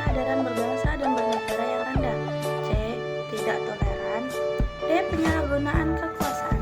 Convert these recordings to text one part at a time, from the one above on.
kesadaran berbangsa dan bernegara yang rendah. C. Tidak toleran. D. Penyalahgunaan kekuasaan.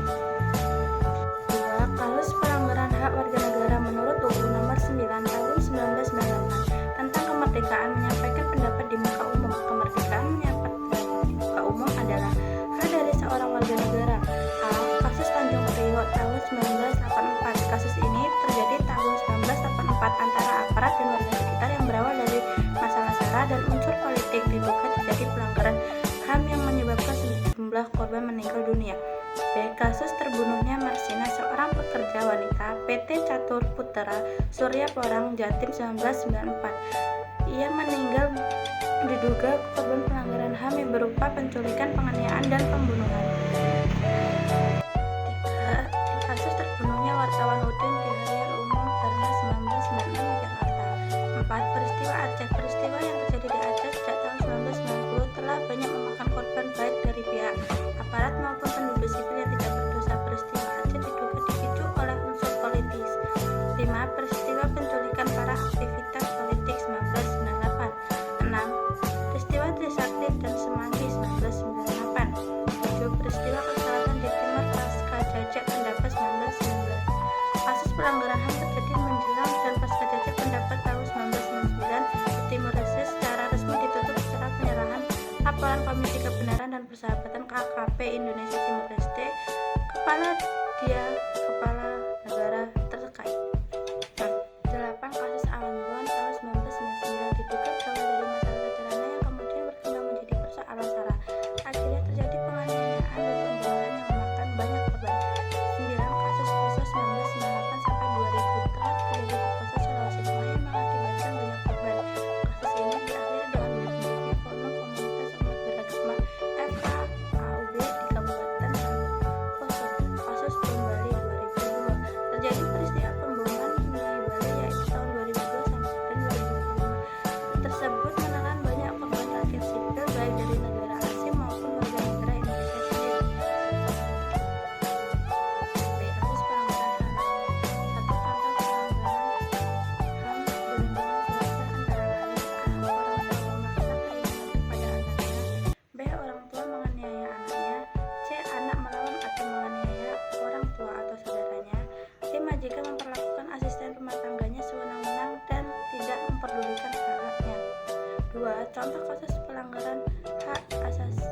2. Kasus pelanggaran hak warga negara menurut UU Nomor 9 Tahun 1998 tentang kemerdekaan menyampaikan pendapat di muka umum. Kemerdekaan menyampaikan di muka umum adalah hak dari seorang warga negara. A. Kasus Tanjung Priok tahun 1984. Kasus ini terjadi tahun 1984 antara aparat dan warga sekitar yang berawal dari masalah SARA dan unsur politik. Diduga terjadi pelanggaran HAM yang menyebabkan sejumlah korban meninggal dunia. B. Kasus terbunuhnya Marsina, seorang pekerja wanita PT Catur Putra Surya Porang, Jatim 1994. Ia meninggal diduga korban pelanggaran HAM yang berupa penculikan, penganiayaan, dan pembunuhan. 3. Kasus terbunuhnya wartawan Udin di Harian Umum Darnas 1996 Jakarta. 4. Peristiwa Aceh. Peristiwa yang terjadi di Aceh sejak tahun 1990 telah banyak memakan korban baik dari pihak aparat maupun penduduk sipil yang tidak berdosa. Peristiwa Aceh diduga dipicu oleh unsur politis. 5. Peristiwa penculikan para aktivitas politik 1998. 6. Peristiwa Trisakti dan Semanggi 1998. 7. Peristiwa kekerasan di Timur pasca jajak pendapat 1919. Kasus pelanggaran HAM terjadi menjelang dan pasca jajak pendapat tahun 1999 di Timur Leste secara resmi ditutup secara penyerahan laporan Komisi Kebenaran dan Persahabatan KKP Indonesia Timur Leste kepala negara terkait. 8. Kasus Ambon tahun 1999 diduga berawal dari masalah sederhana yang kemudian berkembang menjadi persoalan SARA. Akhirnya terjadi penganiayaan dan pembunuhan yang memakan banyak korban. 9. Kasus Poso 1998 sampai 2000 telah terjadi di Poso, Sulawesi Tengah yang mengakibatkan banyak korban. Kasus ini diakhiri dengan dibentuknya Forum Komunitas Umat Beragama FKAUB di Kabupaten Poso. Kasus Bom Bali 2002. Terjadi peristiwa pemboman di Bali yaitu tahun 2002 sampai 2005. Tersebut menelan banyak korban rakyat sipil baik dari negara asing maupun warga negara Indonesia sendiri. B. Kasus pelanggaran HAM. 1. Contoh pelanggaran HAM berhubungan keluarga antara lain: A. Orang tua memaksa keinginan kepada anaknya. B. Orang tua menganiaya anaknya. C. Anak melawan atau menganiaya orang tua atau saudaranya. D. Majikan memperlakukan asisten rumah tangganya sewenang-wenang dan tidak memperdulikan hak-haknya. 2. Contoh kasus pelanggaran hak asasi